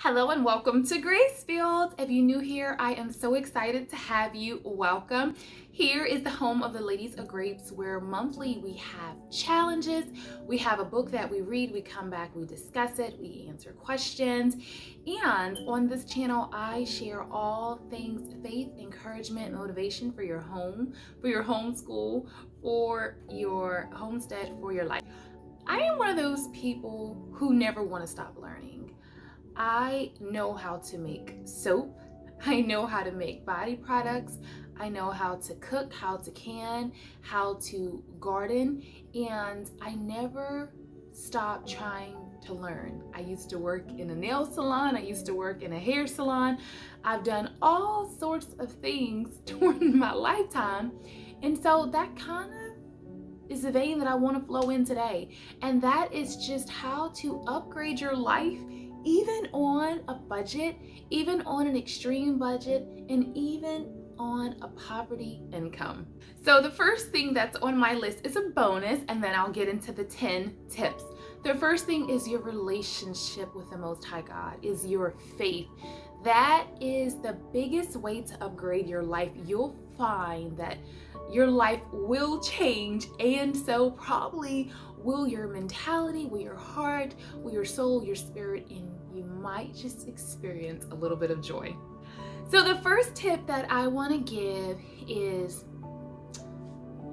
Hello and welcome to Gracefield. If you're new here, I am so excited to have you. Welcome. Here is the home of the Ladies of Grapes, where monthly we have challenges. We have a book that we read, we come back, we discuss it, we answer questions. And on this channel, I share all things faith, encouragement, motivation for your home, for your homeschool, for your homestead, for your life. I am one of those people who never want to stop learning. I know how to make soap. I know how to make body products. I know how to cook, how to can, how to garden, and I never stop trying to learn. I used to work in a nail salon. I used to work in a hair salon. I've done all sorts of things during my lifetime, and so that kind of is the vein that I want to flow in today. And that is just how to upgrade your life, even on a budget, even on an extreme budget, and even on a poverty income. So the first thing that's on my list is a bonus, and then I'll get into the 10 tips. The first thing is your relationship with the Most High God, is your faith. That is the biggest way to upgrade your life. You'll find that your life will change, and so probably will your mentality, will your heart, will your soul, your spirit, and you might just experience a little bit of joy. So the first tip that I want to give is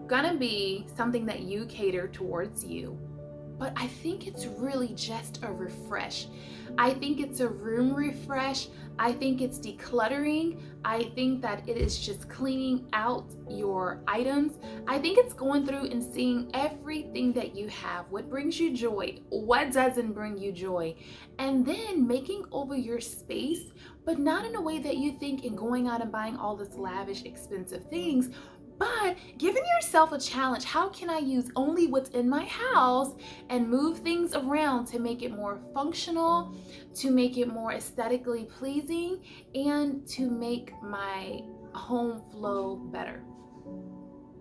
gonna be something that you cater towards you, but I think it's really just a refresh. I think it's a room refresh. I think it's decluttering. I think that it is just cleaning out your items. I think it's going through and seeing everything that you have, what brings you joy, what doesn't bring you joy, and then making over your space, but not in a way that you think and going out and buying all this lavish, expensive things, but giving yourself a challenge. How can I use only what's in my house and move things around to make it more functional, to make it more aesthetically pleasing, and to make my home flow better?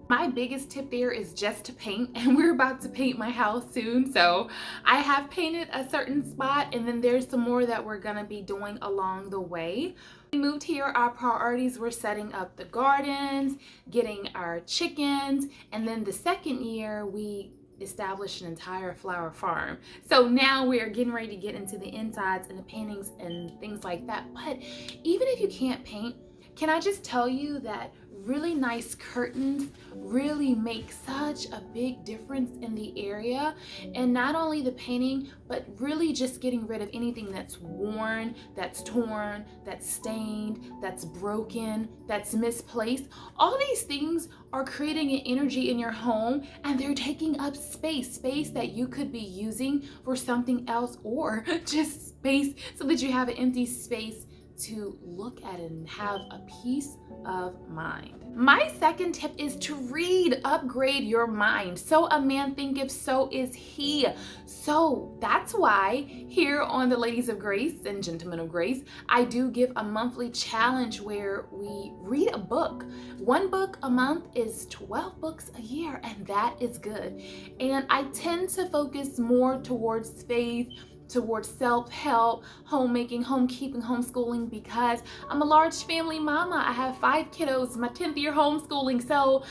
My biggest tip there is just to paint, and we're about to paint my house soon. So I have painted a certain spot, and then there's some more that we're gonna be doing along the way. We moved here, our priorities were setting up the gardens, getting our chickens, and then the second year we established an entire flower farm. So now we are getting ready to get into the insides and the paintings and things like that. But even if you can't paint, can I just tell you that really nice curtains really make such a big difference in the area? And not only the painting, but really just getting rid of anything that's worn, that's torn, that's stained, that's broken, that's misplaced. All these things are creating an energy in your home, and they're taking up space that you could be using for something else, or just space so that you have an empty space to look at it and have a peace of mind. My second tip is to read. Upgrade your mind. So a man thinketh, so is he. So that's why here on the Ladies of Grace and Gentlemen of Grace, I do give a monthly challenge where we read a book. One book a month is 12 books a year, and that is good. And I tend to focus more towards faith, towards self-help, homemaking, homekeeping, homeschooling, because I'm a large family mama. I have 5 kiddos, my 10th year homeschooling. So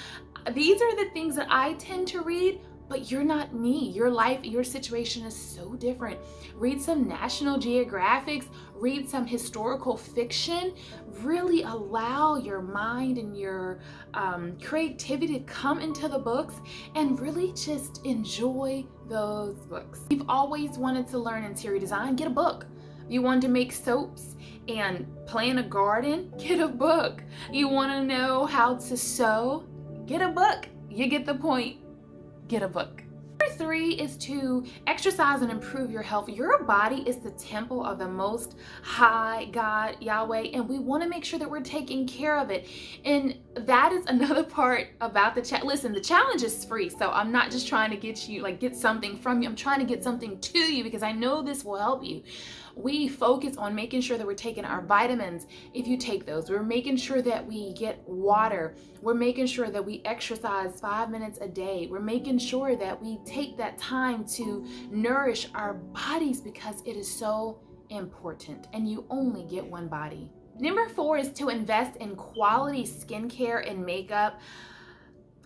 these are the things that I tend to read, but you're not me. Your life, your situation is so different. Read some National Geographics, read some historical fiction, really allow your mind and your creativity to come into the books, and really just enjoy those books. If you've always wanted to learn interior design, get a book. If you want to make soaps and plant a garden, get a book. You want to know how to sew, get a book. You get the point. Get a book. Number 3 is to exercise and improve your health. Your body is the temple of the Most High God, Yahweh, and we want to make sure that we're taking care of it. And that is another part about the challenge. Listen, the challenge is free, so I'm not just trying to get something from you. I'm trying to get something to you because I know this will help you. We focus on making sure that we're taking our vitamins, if you take those. We're making sure that we get water. We're making sure that we exercise 5 minutes a day. We're making sure that we take that time to nourish our bodies, because it is so important, and you only get one body. Number 4 is to invest in quality skincare and makeup.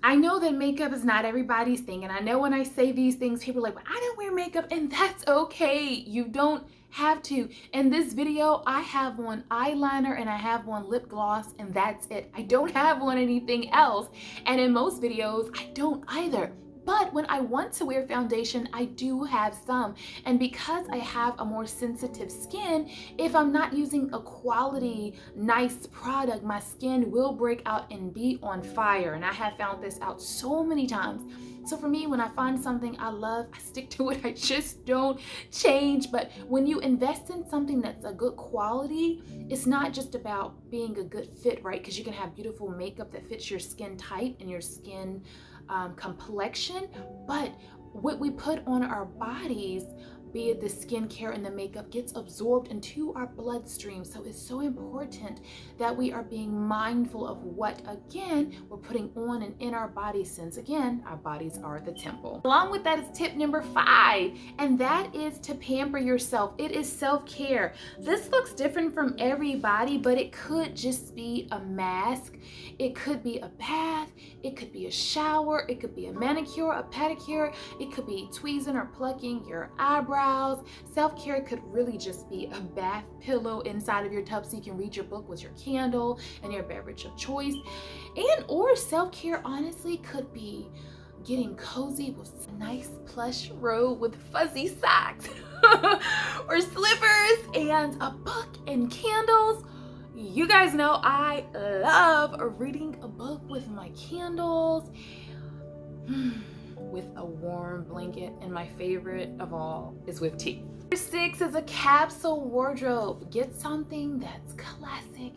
I know that makeup is not everybody's thing, and I know when I say these things, people are like, well, I don't wear makeup, and that's okay. You don't have to. In this video, I have on eyeliner and I have on lip gloss, and that's it. I don't have on anything else. And in most videos, I don't either. But when I want to wear foundation, I do have some. And because I have a more sensitive skin, if I'm not using a quality, nice product, my skin will break out and be on fire. And I have found this out so many times. So for me, when I find something I love, I stick to it. I just don't change. But when you invest in something that's a good quality, it's not just about being a good fit, right? Because you can have beautiful makeup that fits your skin type and your skin complexion, but what we put on our bodies, be it the skincare and the makeup, gets absorbed into our bloodstream. So it's so important that we are being mindful of what, again, we're putting on and in our bodies, since, again, our bodies are the temple. Along with that is tip number 5, and that is to pamper yourself. It is self-care. This looks different from everybody, but it could just be a mask. It could be a bath. It could be a shower. It could be a manicure, a pedicure. It could be tweezing or plucking your eyebrows. Self-care could really just be a bath pillow inside of your tub so you can read your book with your candle and your beverage of choice. And or self-care honestly could be getting cozy with a nice plush robe with fuzzy socks or slippers and a book and candles. You guys know I love reading a book with my candles, with a warm blanket, and my favorite of all is with tea. Number 6 is a capsule wardrobe. Get something that's classic,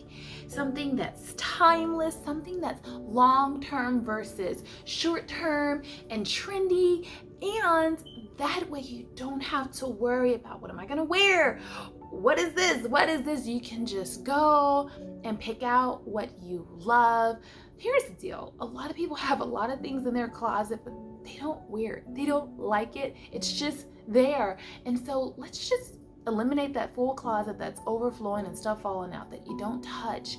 something that's timeless, something that's long-term versus short-term and trendy, and that way you don't have to worry about, what am I gonna wear? What is this? What is this? You can just go and pick out what you love. Here's the deal. A lot of people have a lot of things in their closet, but they don't wear it. They don't like it. It's just there. And so let's just eliminate that full closet that's overflowing and stuff falling out that you don't touch.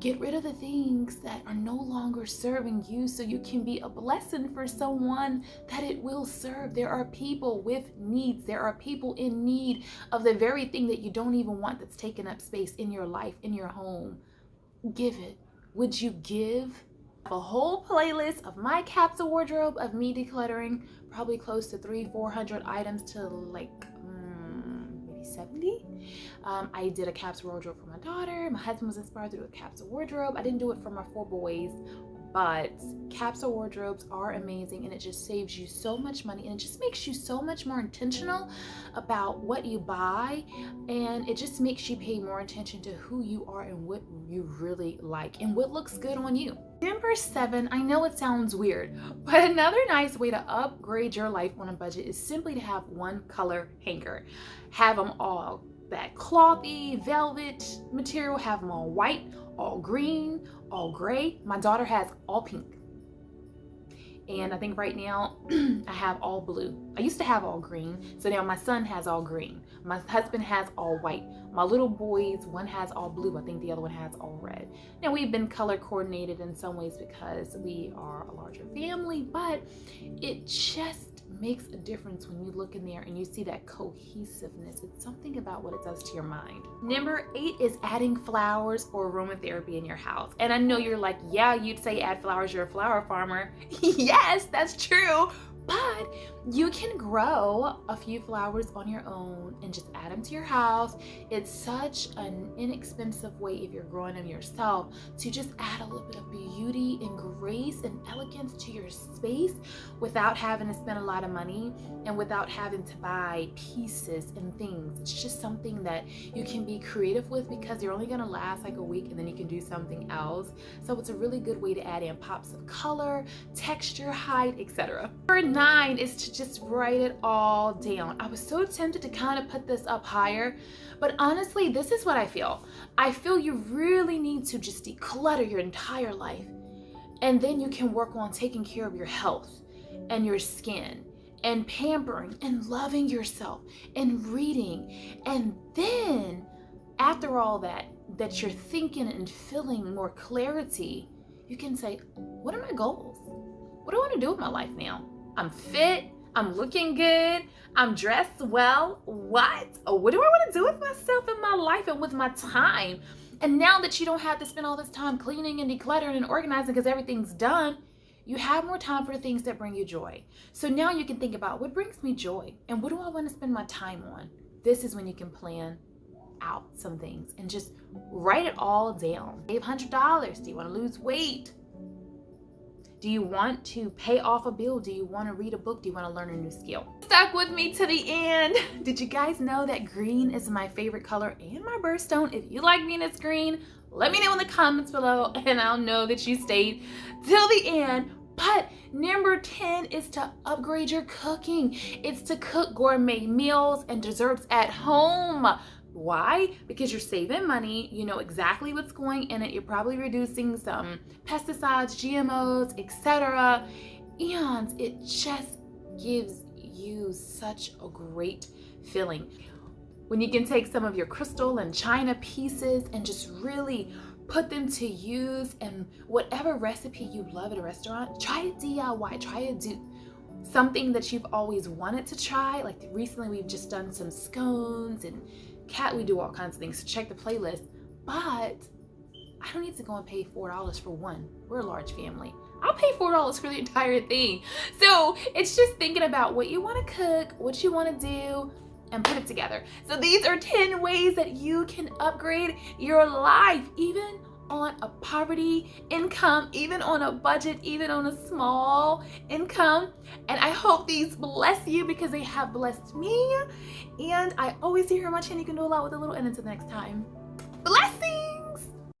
Get rid of the things that are no longer serving you so you can be a blessing for someone that it will serve. There are people with needs. There are people in need of the very thing that you don't even want, that's taking up space in your life, in your home. Give it. Would you give? A whole playlist of my capsule wardrobe, of me decluttering probably close to 300-400 items to like maybe 70. I did a capsule wardrobe for my daughter. My husband was inspired to do a capsule wardrobe. I didn't do it for my 4 boys, but capsule wardrobes are amazing, and it just saves you so much money, and it just makes you so much more intentional about what you buy, and it just makes you pay more attention to who you are and what you really like and what looks good on you. Number 7, I know it sounds weird, but another nice way to upgrade your life on a budget is simply to have one color hanger. Have them all that clothy velvet material, have them all white, all green, all gray. My daughter has all pink. And I think right now I have all blue. I used to have all green, so now my son has all green. My husband has all white. My little boys, one has all blue. I think the other one has all red. Now we've been color coordinated in some ways because we are a larger family, but it just makes a difference when you look in there and you see that cohesiveness. It's something about what it does to your mind. Number 8 is adding flowers or aromatherapy in your house. And I know you're like, yeah, you'd say add flowers, you're a flower farmer. Yes, that's true. But you can grow a few flowers on your own and just add them to your house. It's such an inexpensive way, if you're growing them yourself, to just add a little bit of beauty and grace and elegance to your space without having to spend a lot of money and without having to buy pieces and things. It's just something that you can be creative with, because they're only gonna last like a week and then you can do something else. So it's a really good way to add in pops of color, texture, height, etc. Number 9 is to just write it all down. I was so tempted to kind of put this up higher, but honestly, this is what I feel. I feel you really need to just declutter your entire life, and then you can work on taking care of your health and your skin and pampering and loving yourself and reading. And then after all that you're thinking and feeling more clarity, you can say, what are my goals? What do I want to do with my life now? I'm fit. I'm looking good. I'm dressed well. What? Oh, what do I want to do with myself and my life and with my time? And now that you don't have to spend all this time cleaning and decluttering and organizing because everything's done, you have more time for the things that bring you joy. So now you can think about what brings me joy and what do I want to spend my time on? This is when you can plan out some things and just write it all down. Save $100. Do you want to lose weight? Do you want to pay off a bill? Do you want to read a book? Do you want to learn a new skill? Stuck with me to the end. Did you guys know that green is my favorite color and my birthstone? If you like Venus green, let me know in the comments below and I'll know that you stayed till the end. But number 10 is to upgrade your cooking. It's to cook gourmet meals and desserts at home. Why? Because you're saving money, you know exactly what's going in it, you're probably reducing some pesticides, GMOs, etc. And it just gives you such a great feeling. When you can take some of your crystal and china pieces and just really put them to use in whatever recipe you love at a restaurant, try it DIY, try it do something that you've always wanted to try. Like recently we've just done some scones and we do all kinds of things, so check the playlist. But I don't need to go and pay $4 for one. We're a large family. I'll pay $4 for the entire thing. So it's just thinking about what you want to cook, what you want to do, and put it together. So these are 10 ways that you can upgrade your life, even on a poverty income, even on a budget, even on a small income. And I hope these bless you because they have blessed me. And I always say how much and you can do a lot with a little. And until next time.